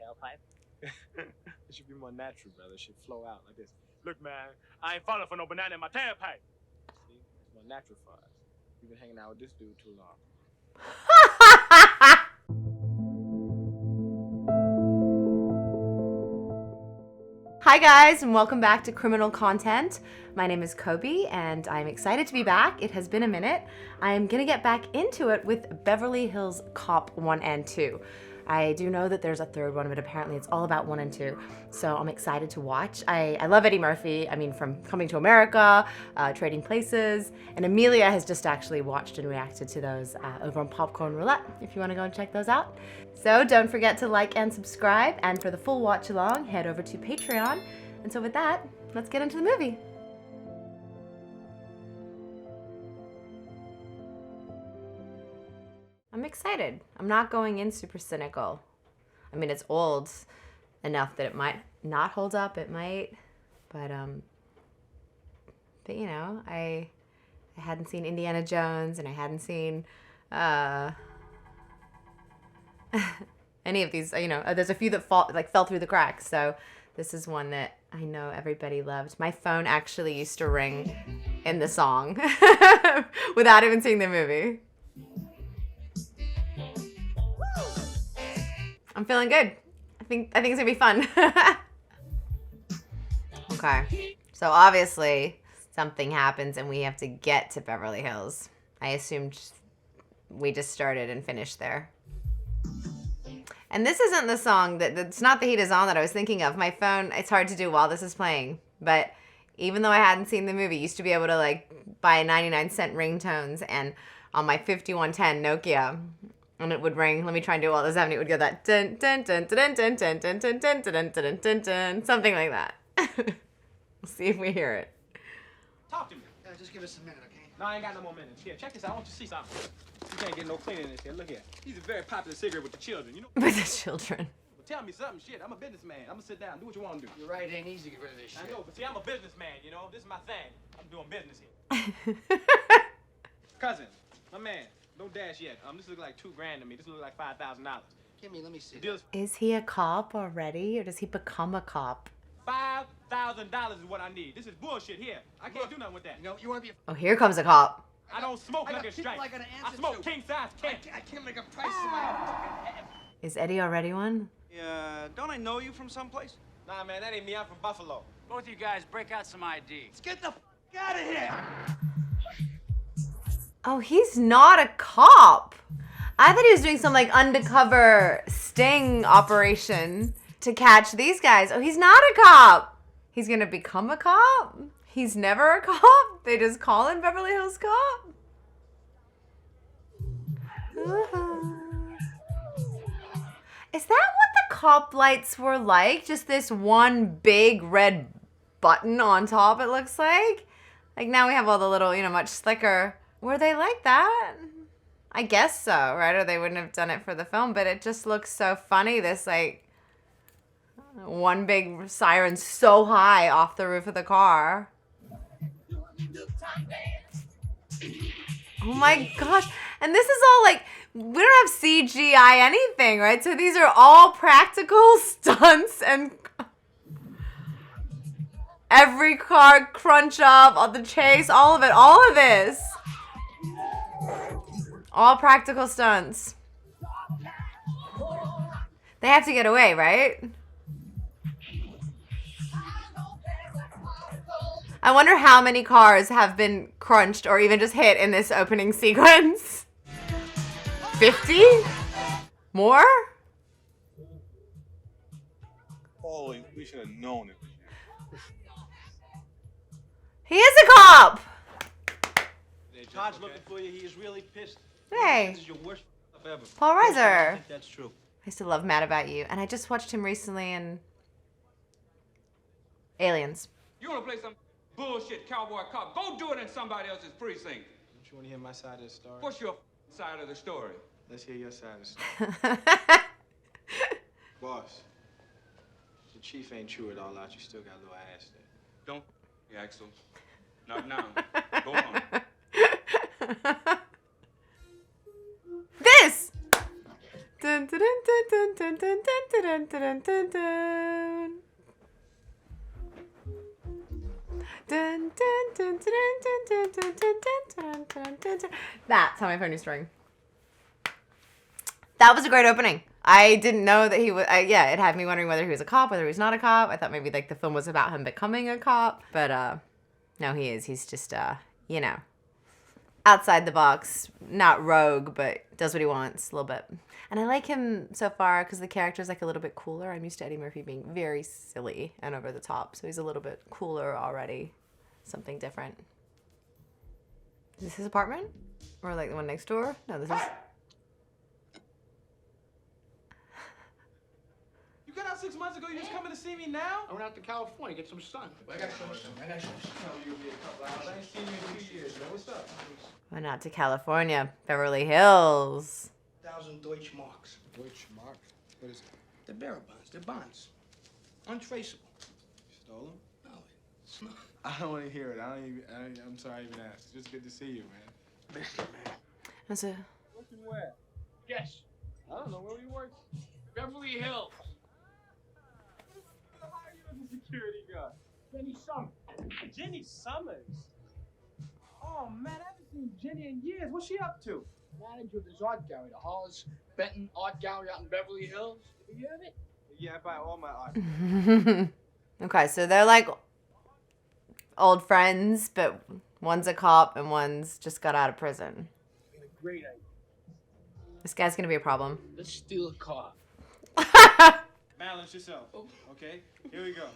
tailpipe? It should be more natural, brother. It should flow out like this. Look, man, I ain't falling for no banana in my tailpipe. See? It's more natural for us. We've been hanging out with this dude too long. Hi guys, and welcome back to Criminal Content. My name is Coby, and I'm excited to be back. It has been a minute. I'm gonna get back into it with Beverly Hills Cop 1 and 2. I do know that there's a third one, but apparently it's all about 1 and 2. So I'm excited to watch. I love Eddie Murphy. I mean, from Coming to America, Trading Places, and Amelia has just actually watched and reacted to those over on Popcorn Roulette, if you wanna go and check those out. So don't forget to like and subscribe, and for the full watch along, head over to Patreon. And so with that, let's get into the movie. I'm excited. I'm not going in super cynical. I mean, it's old enough that it might not hold up. It might, but you know, I hadn't seen Indiana Jones, and I hadn't seen any of these. You know, there's a few that fell through the cracks. So this is one that I know everybody loved. My phone actually used to ring in the song without even seeing the movie. I'm feeling good. I think it's gonna be fun. Okay, so obviously something happens and we have to get to Beverly Hills. I assumed we just started and finished there. And this isn't the song it's not The Heat Is On that I was thinking of. My phone, it's hard to do while this is playing, but even though I hadn't seen the movie, I used to be able to like buy 99-cent ringtones, and on my 5110 Nokia, and it would ring. Let me try and do all this happening. It would go that dun dun dun dun dun dun dun dun dun dun dun dun dun, something like that. We'll see if we hear it. Talk to me. Just give us a minute, okay? No, I ain't got no more minutes. Here, check this out. I want you to see something. You can't get no cleaning in this here. Look here. He's a very popular cigarette with the children, you know? With the children. Well, tell me something, shit. I'm a businessman. I'm gonna sit down, do what you want to do. You're right, it ain't easy to get rid of this shit. I know, but see, I'm a businessman, you know? This is my thing. I'm doing business here. Cousin, my man, don't dash yet. This look like $2,000 to me. This look like $5,000. Give me, let me see. Is he a cop already, or does he become a cop? $5,000 is what I need. This is bullshit here. I can't do nothing with that. You know, you want to be Oh, here comes a cop. I don't smoke like a strike. I smoke king size cake. I can't make a price in my own. Is Eddie already one? Yeah, don't I know you from someplace? Nah, man, that ain't me. I'm from Buffalo. Both of you guys break out some ID. Let's get the out of here. Oh, he's not a cop. I thought he was doing some like undercover sting operation to catch these guys. Oh, he's not a cop. He's gonna become a cop? He's never a cop? They just call him Beverly Hills Cop? Is that what the cop lights were like? Just this one big red button on top, it looks like? Like now we have all the little, you know, much slicker. Were they like that? I guess so, right? Or they wouldn't have done it for the film, but it just looks so funny. This like one big siren so high off the roof of the car. Oh my gosh. And this is all like, we don't have CGI anything, right? So these are all practical stunts, and every car crunch up, all the chase, all of it, all of this. All practical stunts. They have to get away, right? I wonder how many cars have been crunched or even just hit in this opening sequence. 50? More? Oh, we should have known it. He is a cop! Todd's looking for you. He is really pissed. Hey. This is your worst ever. Paul I Reiser. think that's true. I used to love Mad About You, and I just watched him recently in Aliens. You want to play some bullshit cowboy cop? Go do it in somebody else's precinct. Don't you want to hear my side of the story? What's your side of the story? Let's hear your side of the story. Boss, the chief ain't chew it all out. You still got a little ass there. Don't, Axel. Not now. Go on. This! That's how my phone used to ring. That was a great opening. I didn't know that he was. Yeah, it had me wondering whether he was a cop, whether he was not a cop. I thought maybe like the film was about him becoming a cop, but no, he is. He's just you know, outside the box, not rogue, but does what he wants a little bit. And I like him so far because the character's like a little bit cooler. I'm used to Eddie Murphy being very silly and over the top, so he's a little bit cooler already. Something different. Is this his apartment? Or like the one next door? No, this is... You got out 6 months ago, you just coming to see me now? I went out to California, get some sun. I got some sun. I got some sun. You'll be a couple hours. I ain't seen you in 2 years, man. What's up? Went out to California, Beverly Hills. 1,000 Deutsche Marks. Which mark? What is it? They're bearer bonds. They're bonds. Untraceable. You stole them? No, it's not. I don't want to hear it. I'm sorry I even asked. It's just good to see you, man. Listen, man. That's a... Working where? Yes. I don't know. Where do you work? Beverly Hills. How are you as a security guard? Jenny Summer. Jenny Summers? Oh, man, I haven't seen Jenny in years. What's she up to? Manager of this art gallery, the Hollis Benton Art Gallery out in Beverly Hills. Have you heard of it? Yeah, I buy all my art. Okay, so they're like old friends, but one's a cop and one's just got out of prison. Great idea. This guy's gonna be a problem. Let's steal a car. Balance yourself. Okay? Here we go.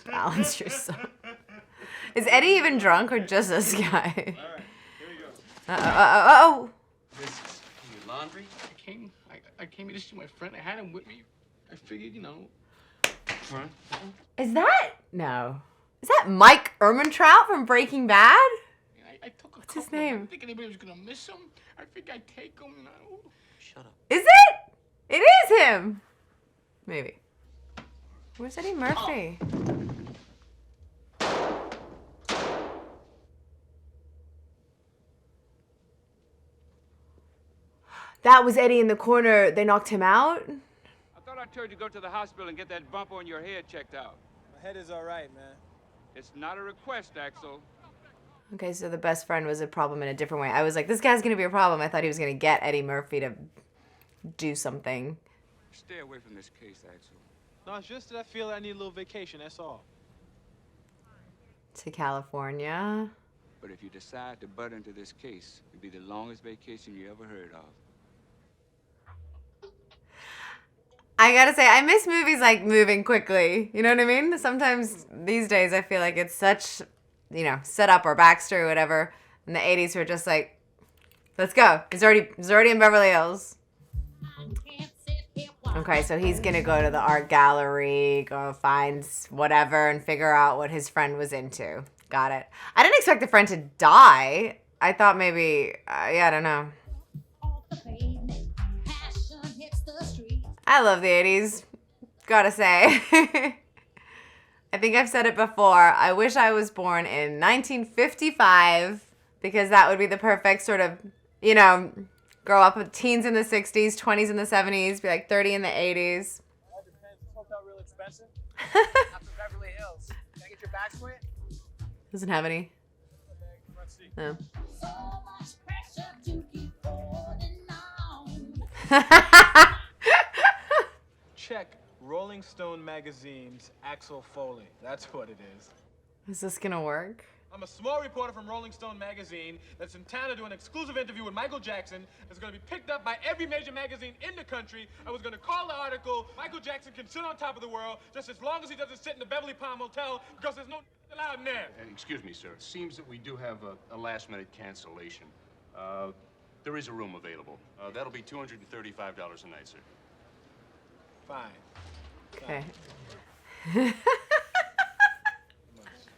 Balance yourself. Is Eddie even drunk or just this guy? All right, here we go. Oh. Your laundry? I came here to see my friend. I had him with me. I figured, you know. Is that? No. Is that Mike Ehrmantraut from Breaking Bad? I took a What's his couple. name? I didn't think anybody was gonna miss him. I figured I'd take him. You know. Shut up. Is it? It is him. Maybe. Where's Eddie Murphy? That was Eddie in the corner. They knocked him out? I thought I told you to go to the hospital and get that bump on your head checked out. My head is all right, man. It's not a request, Axel. Okay, so the best friend was a problem in a different way. I was like, this guy's going to be a problem. I thought he was going to get Eddie Murphy to do something. Stay away from this case, Axel. No, it's just that I feel I need a little vacation, that's all. To California. But if you decide to butt into this case, it'll be the longest vacation you ever heard of. I gotta say, I miss movies like moving quickly. You know what I mean? Sometimes these days I feel like it's such, you know, setup or backstory or whatever. In the 80s, we're just like, let's go. He's already in Beverly Hills. Okay, so he's gonna go to the art gallery, go find whatever, and figure out what his friend was into. Got it. I didn't expect the friend to die. I thought maybe, yeah, I don't know. I love the 80s, gotta say. I think I've said it before. I wish I was born in 1955 because that would be the perfect sort of, you know, grow up with teens in the 60s, 20s in the 70s, be like 30 in the 80s. That depends. Is hotel real expensive? Not for Beverly Hills. Can I get your bags for you? Doesn't have any. Front seat. No. So much pressure to keep holding on. Check Rolling Stone magazine's Axel Foley. That's what it is. Is this gonna work? I'm a small reporter from Rolling Stone magazine that's in town to do an exclusive interview with Michael Jackson. That's going to be picked up by every major magazine in the country. I was going to call the article, Michael Jackson can sit on top of the world just as long as he doesn't sit in the Beverly Palm Hotel because there's no allowed in there. Excuse me, sir. It seems that we do have a last-minute cancellation. There is a room available. That'll be $235 a night, sir. Fine. Okay.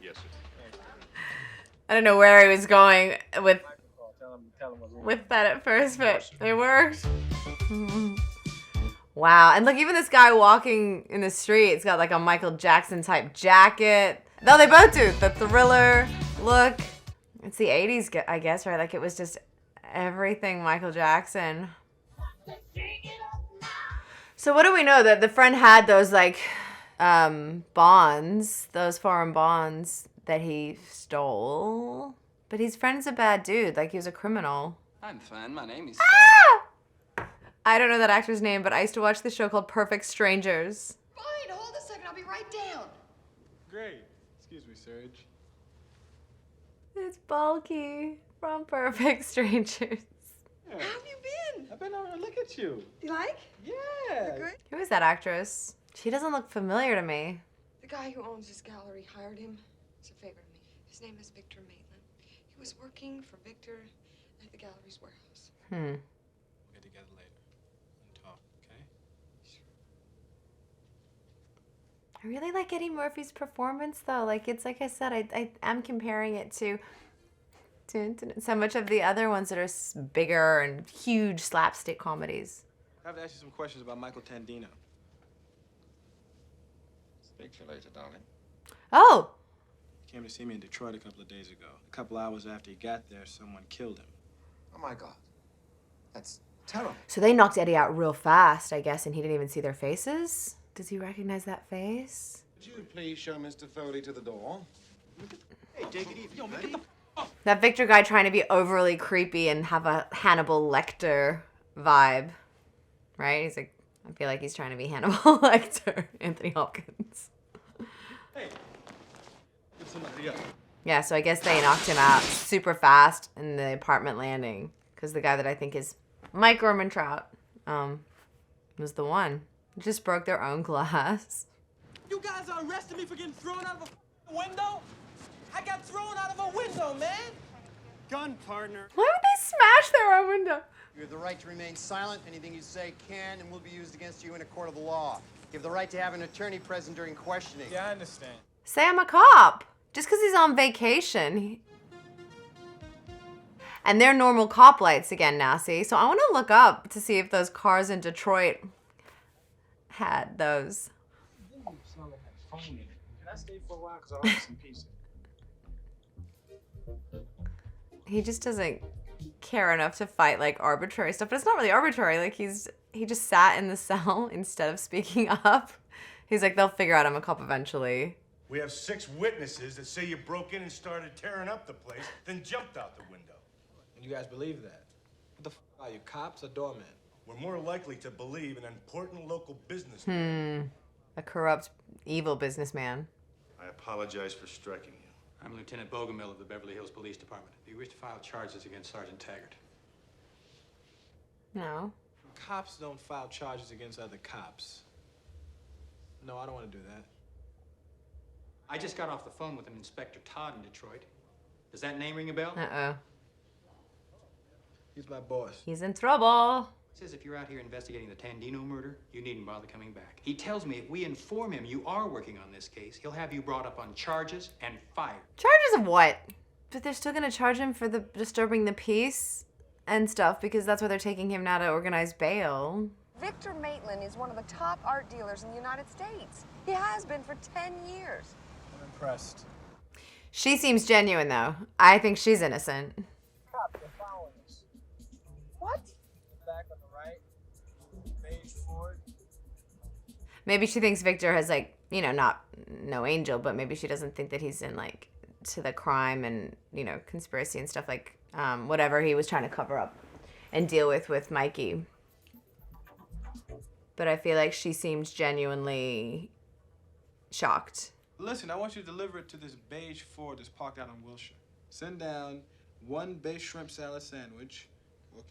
Yes, sir. I don't know where he was going with Tell him what room. with that at first, but it worked. Wow. And look, even this guy walking in the street, it's got like a Michael Jackson type jacket. No, they both do. The Thriller look. It's the 80s, I guess, right? Like it was just everything Michael Jackson. The king So what do we know? That the friend had those like bonds, those foreign bonds that he stole. But his friend's a bad dude. Like, he was a criminal. I'm fine. My name is... I don't know that actor's name, but I used to watch this show called Perfect Strangers. Fine, hold a second. I'll be right down. Great. Excuse me, Serge. It's Bulky from Perfect Strangers. How have you been? I've been over to look at you. You like? Yeah. Good. Who is that actress? She doesn't look familiar to me. The guy who owns this gallery hired him. He's a favorite of me. His name is Victor Maitland. He was working for Victor at the gallery's warehouse. We'll get together later and talk, okay? I really like Eddie Murphy's performance, though. Like, it's like I said, I'm comparing it to so much of the other ones that are bigger and huge slapstick comedies. I have to ask you some questions about Michael Tandino. Speak to you later, darling. Oh! He came to see me in Detroit a couple of days ago. A couple hours after he got there, someone killed him. Oh my God. That's terrible. So they knocked Eddie out real fast, I guess, and he didn't even see their faces? Does he recognize that face? Would you please show Mr. Foley to the door? Hey, take it easy. Yo, man, get the That Victor guy trying to be overly creepy and have a Hannibal Lecter vibe, right? He's like, I feel like he's trying to be Hannibal Lecter, Anthony Hopkins. Hey, get somebody else. Yeah, so I guess they knocked him out super fast in the apartment landing because the guy that I think is Mike Ehrmantraut was the one. Just broke their own glass. You guys are arresting me for getting thrown out of a window? I got thrown out of a window, man. Gun, partner. Why would they smash their own window? You have the right to remain silent. Anything you say can and will be used against you in a court of the law. You have the right to have an attorney present during questioning. Yeah, I understand. Say I'm a cop. Just because he's on vacation. And they're normal cop lights again now, see? So I want to look up to see if those cars in Detroit had those. Can I stay for a while? Because I like some pizza. He just doesn't care enough to fight like arbitrary stuff. But it's not really arbitrary. Like he just sat in the cell instead of speaking up. He's like, they'll figure out I'm a cop eventually. We have 6 witnesses that say you broke in and started tearing up the place, then jumped out the window. And you guys believe that? What the f are you, cops or doormen? We're more likely to believe an important local businessman. A corrupt, evil businessman. I apologize for striking you. I'm Lieutenant Bogomil of the Beverly Hills Police Department. Do you wish to file charges against Sergeant Taggart? No. Cops don't file charges against other cops. No, I don't want to do that. I just got off the phone with an Inspector Todd in Detroit. Does that name ring a bell? Uh-oh. He's my boss. He's in trouble. Says if you're out here investigating the Tandino murder, you needn't bother coming back. He tells me if we inform him you are working on this case, he'll have you brought up on charges and fired. Charges of what? But they're still gonna charge him for the disturbing the peace and stuff because that's why they're taking him now to organize bail. Victor Maitland is one of the top art dealers in the United States. He has been for 10 years. I'm impressed. She seems genuine though. I think she's innocent. Cops are following us. What? Back on the right. Beige Ford. Maybe she thinks Victor has like, you know, not no angel, but maybe she doesn't think that he's in like to the crime and, you know, conspiracy and stuff like whatever he was trying to cover up and deal with Mikey. But I feel like she seems genuinely shocked. Listen, I want you to deliver it to this beige Ford that's parked out on Wilshire. Send down 1 beige shrimp salad sandwich. Okay.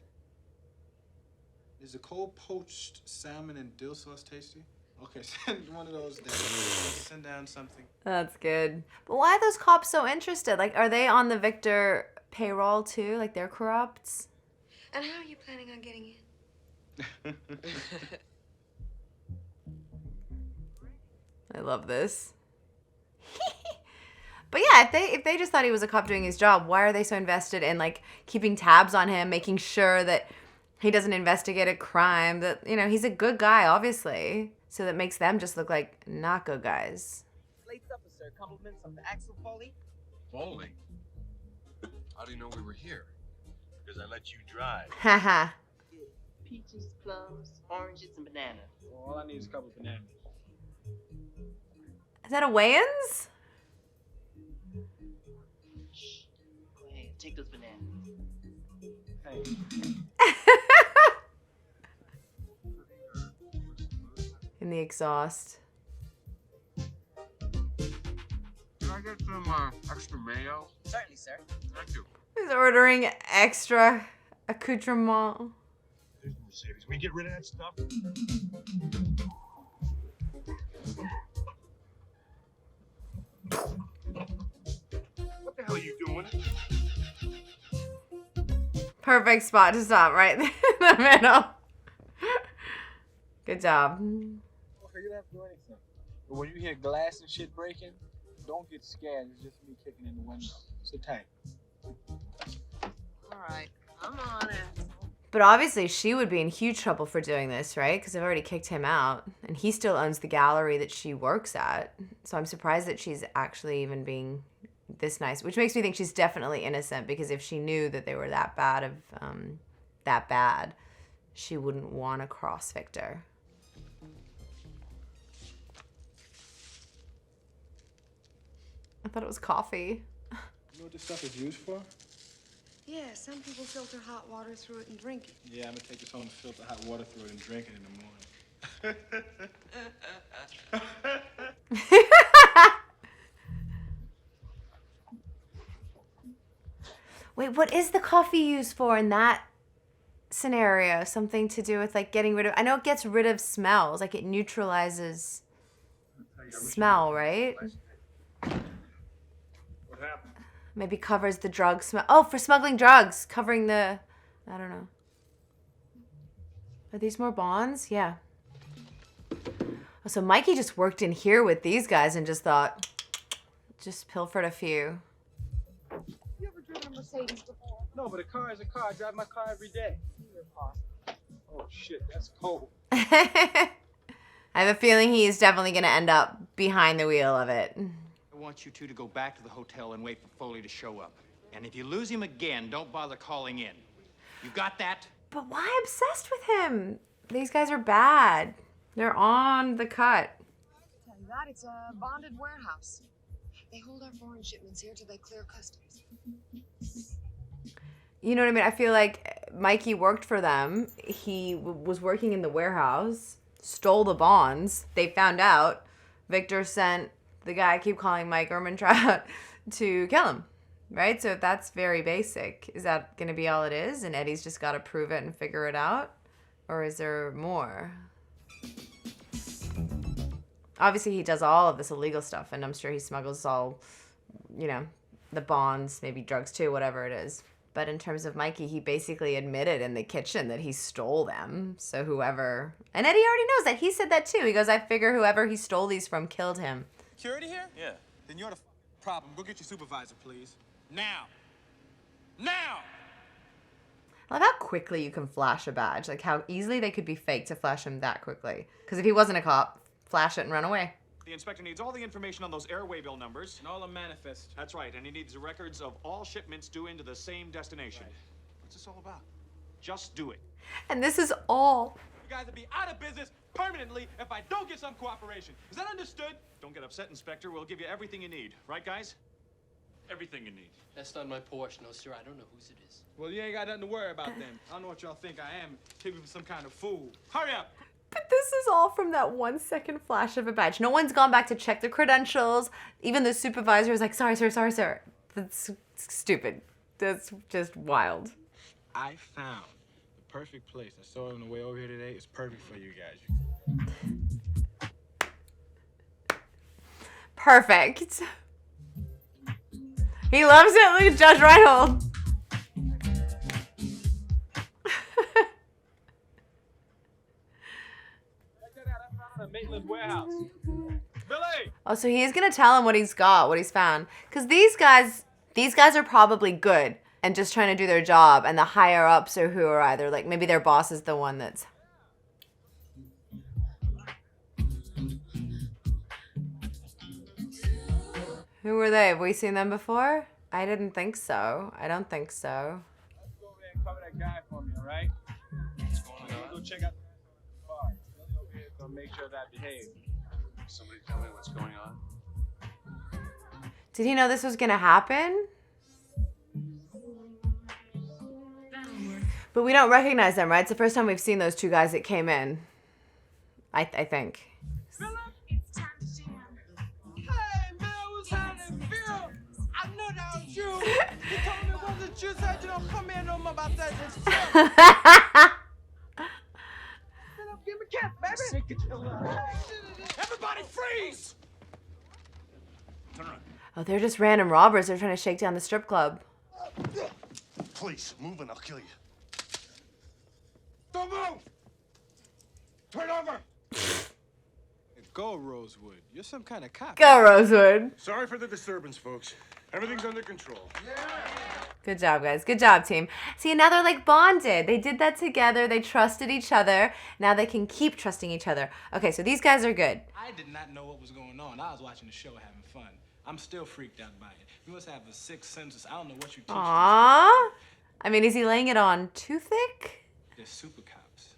Is the cold poached salmon and dill sauce tasty? Okay, send one of those down. Send down something. That's good. But why are those cops so interested? Like, are they on the Victor payroll too? Like, they're corrupt? And how are you planning on getting in? I love this. But yeah, if they just thought he was a cop doing his job, why are they so invested in like keeping tabs on him, making sure that he doesn't investigate a crime? That, you know, he's a good guy, obviously. So that makes them just look like not good guys. Late supper, sir. Compliments of Axel Foley. Foley? How do you know we were here? Because I let you drive. Haha. peaches, plums, oranges, and bananas. Well, all I need is a couple of bananas. Is that a weigh-ins? Shh. Go ahead, take those bananas. Hey. In the exhaust. Can I get some extra mayo? Certainly, sir. Thank you. He's ordering extra accoutrement. There's Mercedes. We get rid of that stuff. What the hell are you doing? Perfect spot to stop right there in the middle. Good job. Okay, you don't have to do anything. But when you hear glass and shit breaking, don't get scared. It's just me kicking in the window. Sit tight. All right, I'm on it. But obviously she would be in huge trouble for doing this, right? Because they've already kicked him out. And he still owns the gallery that she works at. So I'm surprised that she's actually even being this nice. Which makes me think she's definitely innocent. Because if she knew that they were that bad, she wouldn't want to cross Victor. I thought it was coffee. You know what this stuff is used for? Yeah, some people filter hot water through it and drink it. Yeah, I'm gonna take this home and filter hot water through it and drink it in the morning. Wait, what is the coffee used for in that scenario? Something to do with like getting rid of, I know it gets rid of smells, like it neutralizes smell, right? What happened? Maybe covers the drug smell. Oh, for smuggling drugs, covering the, I don't know. Are these more bonds? Yeah. Oh, so Mikey just worked in here with these guys and just thought, just pilfered a few. You ever driven a Mercedes before? No, but a car is a car. I drive my car every day. Oh shit, that's cold. I have a feeling he's definitely going to end up behind the wheel of it. I want you two to go back to the hotel and wait for Foley to show up. And if you lose him again, don't bother calling in. You got that? But why obsessed with him? These guys are bad. They're on the cut. Tell you that, it's a bonded warehouse. They hold our foreign shipments here till they clear customs. You know what I mean? I feel like Mikey worked for them. He was working in the warehouse, stole the bonds. They found out. Victor sent the guy I keep calling Mike Ehrmantraut to kill him, right? So if that's very basic, is that going to be all it is? And Eddie's just got to prove it and figure it out? Or is there more? Obviously, he does all of this illegal stuff, and I'm sure he smuggles all, you know, the bonds, maybe drugs too, whatever it is. But in terms of Mikey, he basically admitted in the kitchen that he stole them. So whoever... And Eddie already knows that. He said that too. He goes, I figure whoever he stole these from killed him. Security here? Yeah. Then you're the problem. Go get your supervisor, please. Now. Now! I love how quickly you can flash a badge. Like how easily they could be faked to flash him that quickly. Because if he wasn't a cop, flash it and run away. The inspector needs all the information on those airway bill numbers. And all the manifest. That's right, and he needs the records of all shipments due into the same destination. Right. What's this all about? Just do it. And this is all. You guys will be out of business permanently if I don't get some cooperation. Is that understood? Don't get upset, Inspector. We'll give you everything you need. Right, guys? Everything you need. That's not my Porsche, no, sir. I don't know whose it is. Well, you ain't got nothing to worry about then. I don't know what y'all think I am. Take me for some kind of fool. Hurry up! But this is all from that 1 second flash of a badge. No one's gone back to check the credentials. Even the supervisor is like, sorry, sir. That's stupid. That's just wild. I found the perfect place. I saw it on the way over here today. It's perfect for you guys. Perfect. He loves it. Look at Judge Reinhold. Maitland warehouse. Billy! Oh, so he's gonna tell him what he's got, what he's found. Because these guys are probably good and just trying to do their job. And the higher ups are who are either like, maybe their boss is the one that's... Who were they? Have we seen them before? I didn't think so. I don't think so. Let's go over there and cover that guy for me, all right? What's going on? check out the bar. Billy over here is gonna make sure that behaves. Somebody tell me what's going on. Did he know this was gonna happen? But we don't recognize them, right? It's the first time we've seen those two guys that came in. I think. Hey, man, what's happening? Phil, I know that was you. You told me it wasn't you, said you don't come in no more about that. It's Phil, give me a kiss, baby. Everybody freeze! Turn around. Oh, they're just random robbers. They're trying to shake down the strip club. Please, move and I'll kill you. Don't move! Turn over! Go, Rosewood. You're some kind of cop. Go, Rosewood. Sorry for the disturbance, folks. Everything's under control. Good job, guys. Good job, team. See, now they're like bonded. They did that together. They trusted each other. Now they can keep trusting each other. Okay, so these guys are good. I did not know what was going on. I was watching the show having fun. I'm still freaked out by it. You must have a sixth sense. I don't know what you teach. Aww. I mean, is he laying it on too thick? They're super cops.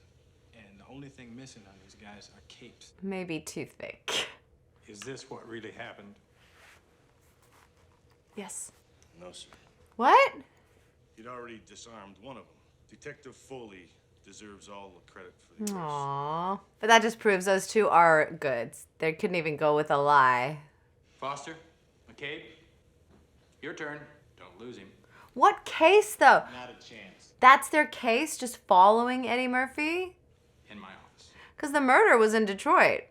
And the only thing missing on these guys are capes. Maybe too thick. Is this what really happened? Yes. No, sir. What? He'd already disarmed one of them. Detective Foley deserves all the credit for the arrest. Aww. But that just proves those two are good. They couldn't even go with a lie. Foster, McCabe, your turn. Don't lose him. What case, though? Not a chance. That's their case, just following Eddie Murphy? In my office. Because the murder was in Detroit.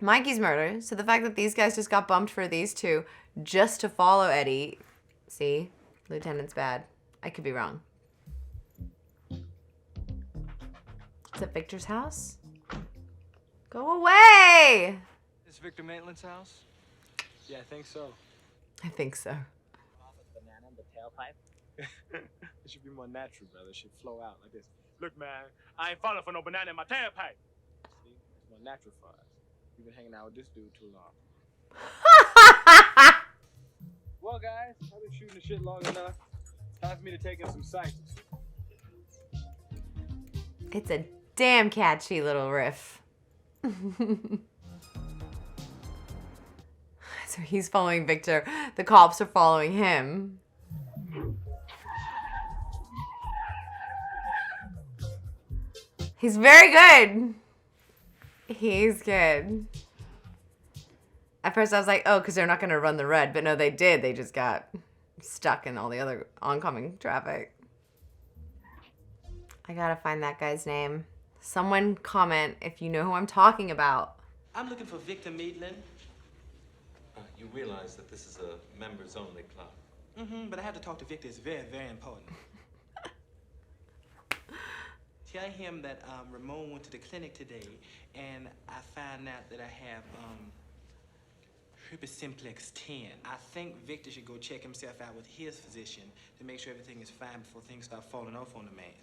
Mikey's murder. So the fact that these guys just got bumped for these two just to follow Eddie. See? Lieutenant's bad. I could be wrong. Is it Victor's house? Go away! Is Victor Maitland's house? Yeah, I think so. I think so. Banana in the tailpipe. It should be more natural, brother. It should flow out like this. Look, man, I ain't falling for no banana in my tailpipe. See? It's more natural for us. We've been hanging out with this dude too long. Well, guys, I've been shooting the shit long enough. Time for me to take in some sights. It's a damn catchy little riff. So he's following Victor. The cops are following him. He's very good. He's good. At first I was like, oh, because they're not going to run the red. But no, they did. They just got stuck in all the other oncoming traffic. I got to find that guy's name. Someone comment if you know who I'm talking about. I'm looking for Victor Maitland. You realize that this is a members-only club. Mm-hmm, but I have to talk to Victor. It's very, very important. Tell him that Ramon went to the clinic today, and I found out that I have herpes simplex 10. I think Victor should go check himself out with his physician to make sure everything is fine before things start falling off on the man.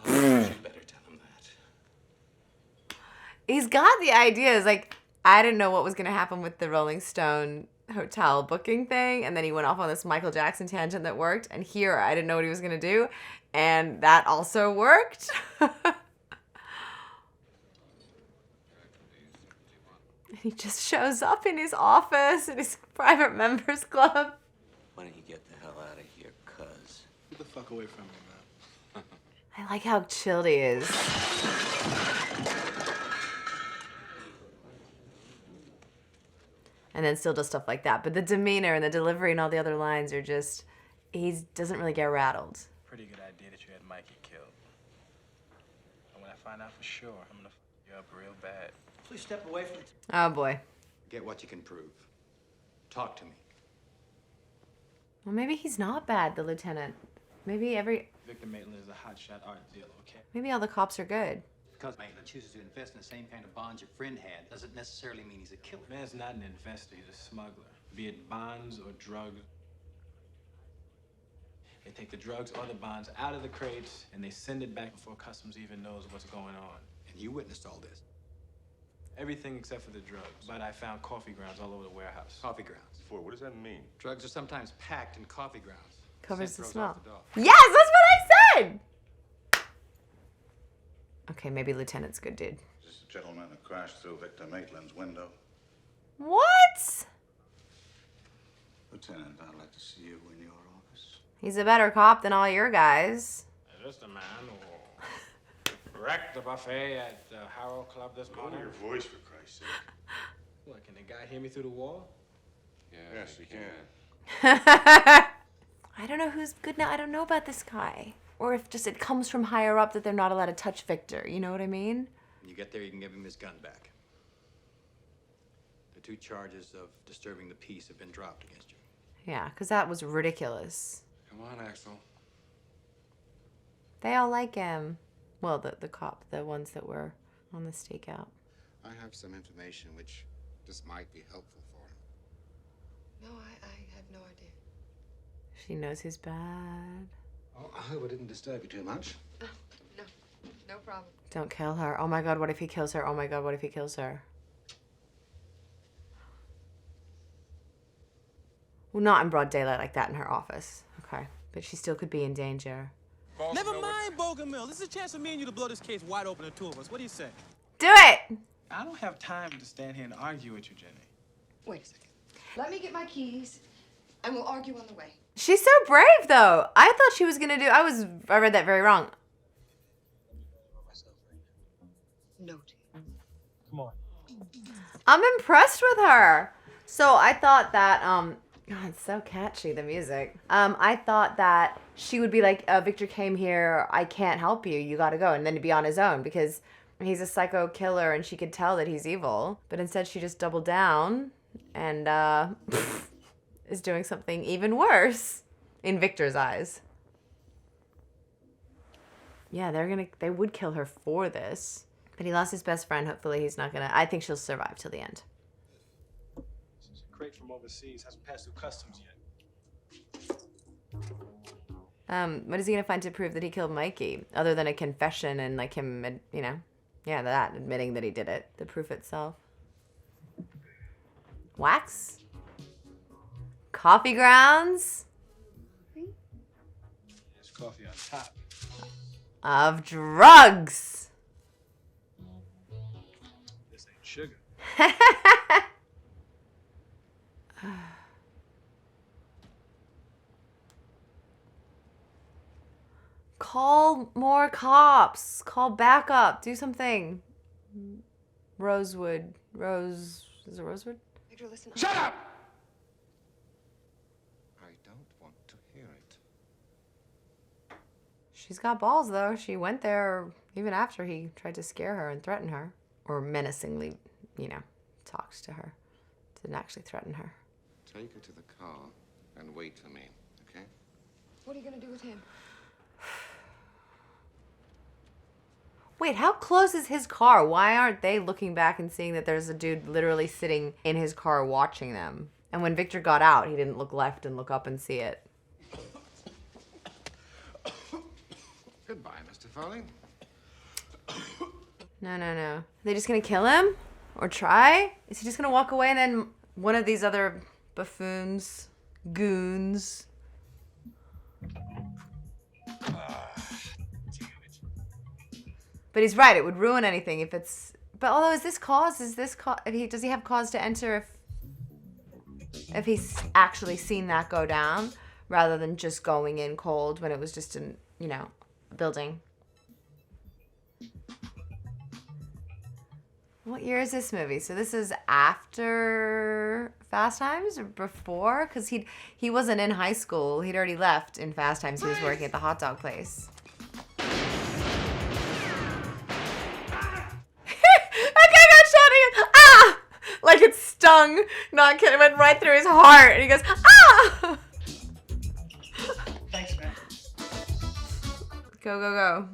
You better tell him that. He's got the ideas. Like, I didn't know what was going to happen with the Rolling Stone hotel booking thing, and then he went off on this Michael Jackson tangent that worked, and here I didn't know what he was going to do, and that also worked. He just shows up in his office in his private members club. Why don't you get the hell out of here, cuz? Get the fuck away from me, man. I like how chilled he is. And then still does stuff like that. But the demeanor and the delivery and all the other lines are just, he doesn't really get rattled. Pretty good idea that you had Mikey killed. And when I find out for sure, I'm gonna fuck you up real bad. Please step away from... Oh, boy. Get what you can prove. Talk to me. Well, maybe he's not bad, the lieutenant. Maybe Victor Maitland is a hotshot art dealer, okay? maybe all the cops are good. Because Maitland chooses to invest in the same kind of bonds your friend had doesn't necessarily mean he's a killer. Man's not an investor, he's a smuggler. Be it bonds or drugs. They take the drugs or the bonds out of the crates and they send it back before customs even knows what's going on. And you witnessed all this. Everything except for the drugs. But I found coffee grounds all over the warehouse. Coffee grounds. What does that mean? Drugs are sometimes packed in coffee grounds. Covers the Scent throws smell. off the dog. Yes, that's what I said! Okay, maybe Lieutenant's good dude. This is a gentleman who crashed through Victor Maitland's window. What? Lieutenant, I'd like to see you in your office. He's a better cop than all your guys. Is this the man who wrecked the buffet at the Harrow Club this morning? Lower your voice, for Christ's sake. What, can the guy hear me through the wall? Yes, he can. I don't know who's good now. I don't know about this guy. Or if just it comes from higher up that they're not allowed to touch Victor. You know what I mean? When you get there, you can give him his gun back. The 2 charges of disturbing the peace have been dropped against you. Yeah, because that was ridiculous. Come on, Axel. They all like him. Well, the cop, the ones that were on the stakeout. I have some information which just might be helpful for him. No, I have no idea. She knows he's bad. Oh, I hope I didn't disturb you too much. No problem. Don't kill her. Oh my god, what if he kills her? Oh my god, what if he kills her? Well, not in broad daylight like that in her office. Okay. But she still could be in danger. Never mind, Bogomil. This is a chance for me and you to blow this case wide open to 2 of us. What do you say? Do it! I don't have time to stand here and argue with you, Jenny. Wait a second. Let me get my keys, and we'll argue on the way. She's so brave, though. I thought she was gonna do... I read that very wrong. Noted. Come on. I'm impressed with her. So I thought that, God, it's so catchy, the music. I thought that she would be like, Victor came here, I can't help you, you gotta go. And then he'd be on his own because he's a psycho killer and she could tell that he's evil. But instead she just doubled down and is doing something even worse in Victor's eyes. Yeah, they would kill her for this. But he lost his best friend. Hopefully he's not gonna, I think she'll survive till the end. This is a crate from overseas. Hasn't passed through customs yet. What is he gonna find to prove that he killed Mikey? Other than a confession and like him, you know, yeah, that, admitting that he did it. The proof itself. Wax? Coffee grounds? There's coffee on top. Of drugs. This ain't sugar. Call more cops. Call backup. Do something. Rosewood. Is it Rosewood? Victor, listen. Shut up! I don't want to hear it. She's got balls, though. She went there even after he tried to scare her and threaten her. Or menacingly, you know, talks to her. Didn't actually threaten her. Take her to the car and wait for me, okay? What are you gonna do with him? Wait, how close is his car? Why aren't they looking back and seeing that there's a dude literally sitting in his car watching them? And when Victor got out, he didn't look left and look up and see it. Goodbye, Mr. Foley. No. Are they just gonna kill him? Or try? Is he just gonna walk away and then one of these other buffoons, goons? But he's right, it would ruin anything if it's... But although, does he have cause to enter if he's actually seen that go down rather than just going in cold when it was just an, you know, a building? What year is this movie? So this is after Fast Times or before? Because he wasn't in high school. He'd already left in Fast Times. He was working at the hot dog place. Like it stung. Not kidding. It went right through his heart. And he goes, ah! Thanks, man. Go.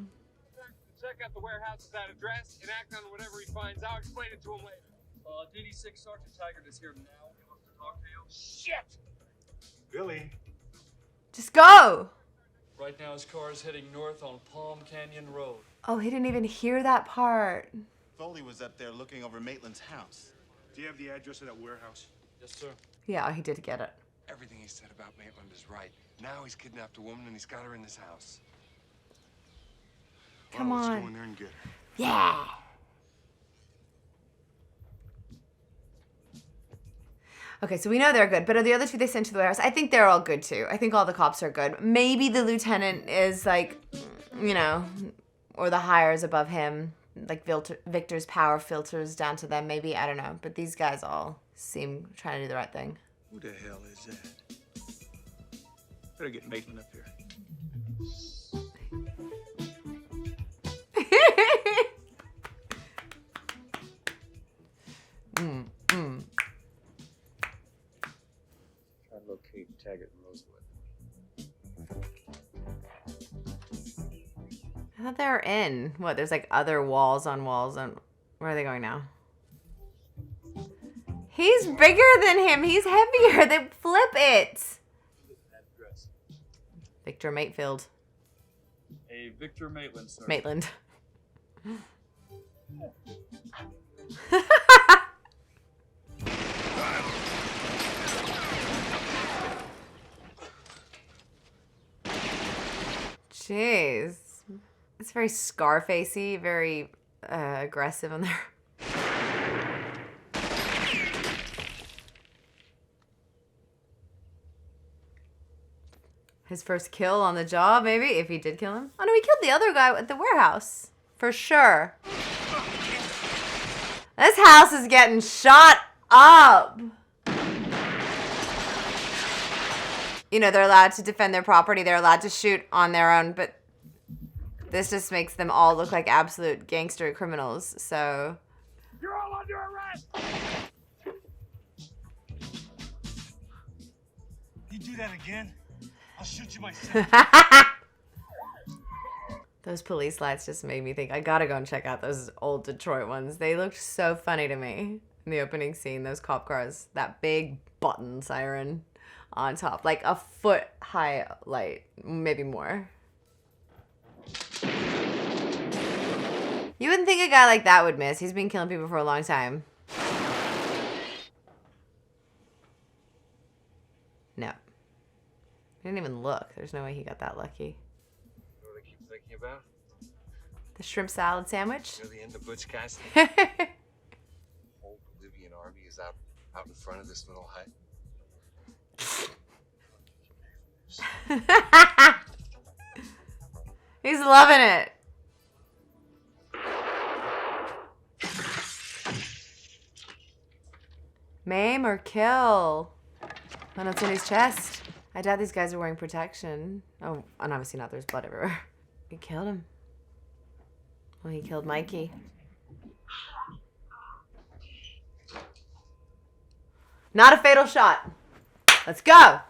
Check out the warehouse at that address and act on whatever he finds out. Explain it to him later. DD6 Sergeant Taggart is here now. He wants to talk to you. Shit! Billy. Just go. Right now his car is heading north on Palm Canyon Road. Oh, he didn't even hear that part. Foley was up there looking over Maitland's house. Do you have the address of that warehouse? Yes, sir. Yeah, he did get it. Everything he said about Maitland is right. Now he's kidnapped a woman and he's got her in his house. Come Let's on. go in there and get her. Yeah. Okay, so we know they're good, but are the other two they sent to the warehouse? I think they're all good too. I think all the cops are good. Maybe the lieutenant is like, you know, or the hires above him. Like Victor's power filters down to them, maybe. I don't know. But these guys all seem trying to do the right thing. Who the hell is that? Better get Maitland up here. Try to locate Taggart and Rosewood. I thought they were in. What, there's like other walls on walls. And where are they going now? He's bigger than him. He's heavier. They flip it. Address. Victor Matefield. A Victor Maitland, sir. Maitland. Jeez. It's very Scarfacey, very aggressive on there. His first kill on the job, maybe, if he did kill him. Oh no, he killed the other guy at the warehouse. For sure. This house is getting shot up. You know, they're allowed to defend their property. They're allowed to shoot on their own, but this just makes them all look like absolute gangster criminals, so... You're all under arrest! You do that again, I'll shoot you myself. Those police lights just made me think, I gotta go and check out those old Detroit ones. They looked so funny to me in the opening scene, those cop cars. That big button siren on top, like a foot high light, maybe more. You wouldn't think a guy like that would miss. He's been killing people for a long time. No. He didn't even look. There's no way he got that lucky. You know what I keep thinking about? The shrimp salad sandwich? You know the end of Butch Cassidy? The whole Bolivian army is out in front of this little hut. He's loving it. Maim or kill? Oh, no, it's in his chest. I doubt these guys are wearing protection. Oh, and obviously not. There's blood everywhere. He killed him. Well, he killed Mikey. Not a fatal shot. Let's go.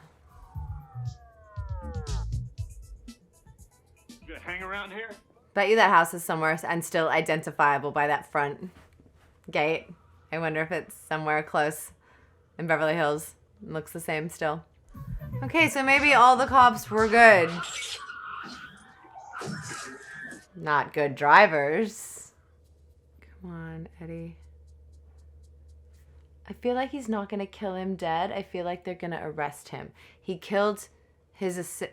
You gonna hang around here? Bet you that house is somewhere and still identifiable by that front gate. I wonder if it's somewhere close in Beverly Hills. It looks the same still. Okay, so maybe all the cops were good. Not good drivers. Come on, Eddie. I feel like he's not going to kill him dead. I feel like they're going to arrest him. He killed his assistant.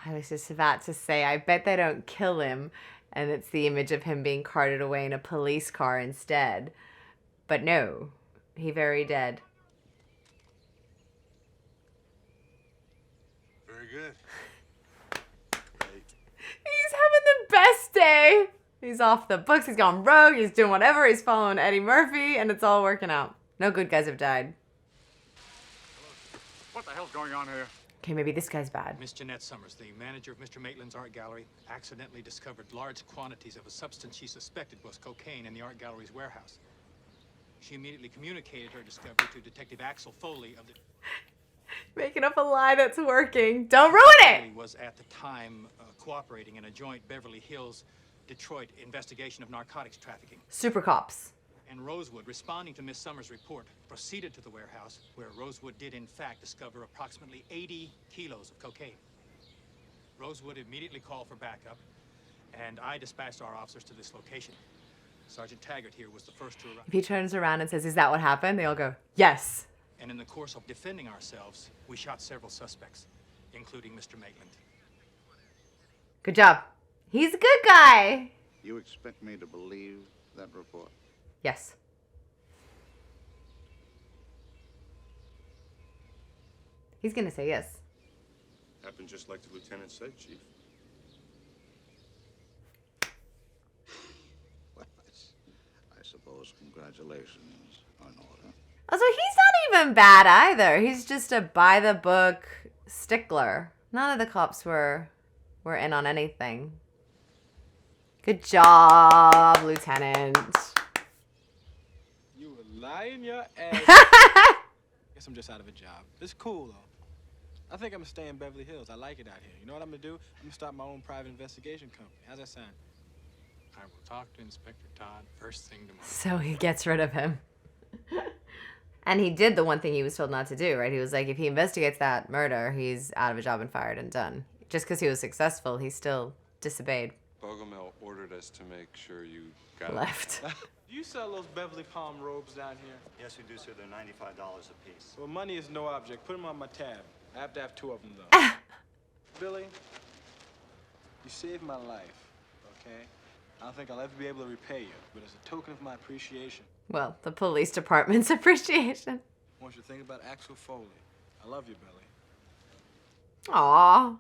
I was just about to say, I bet they don't kill him, and it's the image of him being carted away in a police car instead. But no, he very dead. Very good. He's having the best day. He's off the books, he's gone rogue, he's doing whatever, he's following Eddie Murphy, and it's all working out. No good guys have died. What the hell's going on here? Okay, maybe this guy's bad. Miss Jeanette Summers, the manager of Mr. Maitland's art gallery, accidentally discovered large quantities of a substance she suspected was cocaine in the art gallery's warehouse. She immediately communicated her discovery to Detective Axel Foley of the... Making up a lie that's working. Don't ruin it! Foley was at the time cooperating in a joint Beverly Hills, Detroit investigation of narcotics trafficking. Super cops. And Rosewood, responding to Miss Summers' report, proceeded to the warehouse, where Rosewood did in fact discover approximately 80 kilos of cocaine. Rosewood immediately called for backup, and I dispatched our officers to this location. Sergeant Taggart here was the first to arrive. If he turns around and says, "Is that what happened?" they all go, "Yes." And in the course of defending ourselves, we shot several suspects, including Mr. Maitland. Good job. He's a good guy. You expect me to believe that report? Yes. He's gonna say yes. Happened just like the lieutenant said, Chief. Well, I suppose congratulations are in order. Also, he's not even bad either. He's just a by-the-book stickler. None of the cops were in on anything. Good job, Lieutenant. You were lying your ass. Guess I'm just out of a job. It's cool, though. I think I'm gonna stay in Beverly Hills. I like it out here. You know what I'm gonna do? I'm gonna start my own private investigation company. How's that sound? I will talk to Inspector Todd first thing tomorrow. So he gets rid of him. And he did the one thing he was told not to do, right? He was like, if he investigates that murder, he's out of a job and fired and done. Just because he was successful, he still disobeyed. Bogomil ordered us to make sure you got Left. Do you sell those Beverly Palm robes down here? Yes, we do, sir. They're $95 a piece. Well, money is no object. Put them on my tab. I have to have 2 of them, though. Billy, you saved my life, okay? I don't think I'll ever be able to repay you, but as a token of my appreciation, Well, the police department's appreciation. I want you to think about Axel Foley. I love you, Billy. Aww.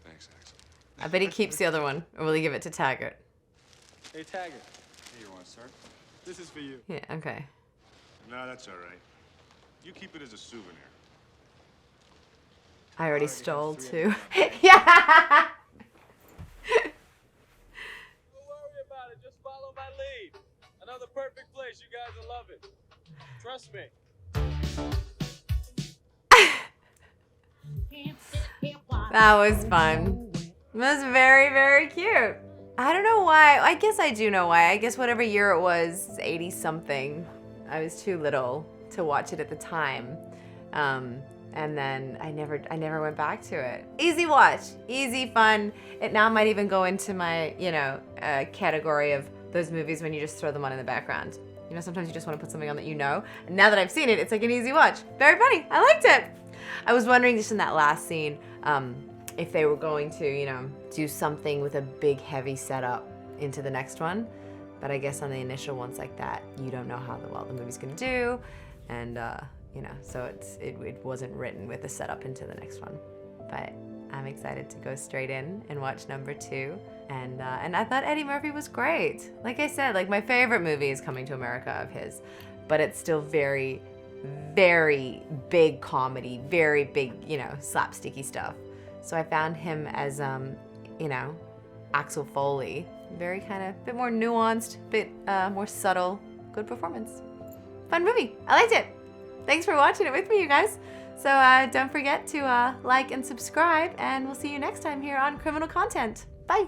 Thanks, Axel. I bet he keeps the other one, or will he give it to Taggart? Hey, Taggart. Here you are, sir. This is for you. Yeah, okay. No, that's all right. You keep it as a souvenir. I already stole have 2. 3 Yeah! Don't worry about it. Just follow my lead. Another perfect place. You guys will love it. Trust me. That was fun. It was very, very cute. I don't know why. I guess I do know why. I guess whatever year it was, 80-something. I was too little to watch it at the time. And then I never went back to it. Easy watch, easy fun. It now might even go into my, category of those movies when you just throw them on in the background. You know, sometimes you just want to put something on that you know. And now that I've seen it, it's like an easy watch. Very funny. I liked it. I was wondering just in that last scene, if they were going to, do something with a big heavy setup into the next one. But I guess on the initial ones like that, you don't know how well the movie's gonna do. And, so it wasn't written with a setup into the next one. But I'm excited to go straight in and watch number 2. And I thought Eddie Murphy was great. Like I said, like my favorite movie is Coming to America of his. But it's still very, very big comedy, very big, slapsticky stuff. So I found him as, Axel Foley. Very kind of, bit more nuanced, bit more subtle. Good performance. Fun movie. I liked it. Thanks for watching it with me, you guys. So don't forget to like and subscribe, and we'll see you next time here on Criminal Content. Bye.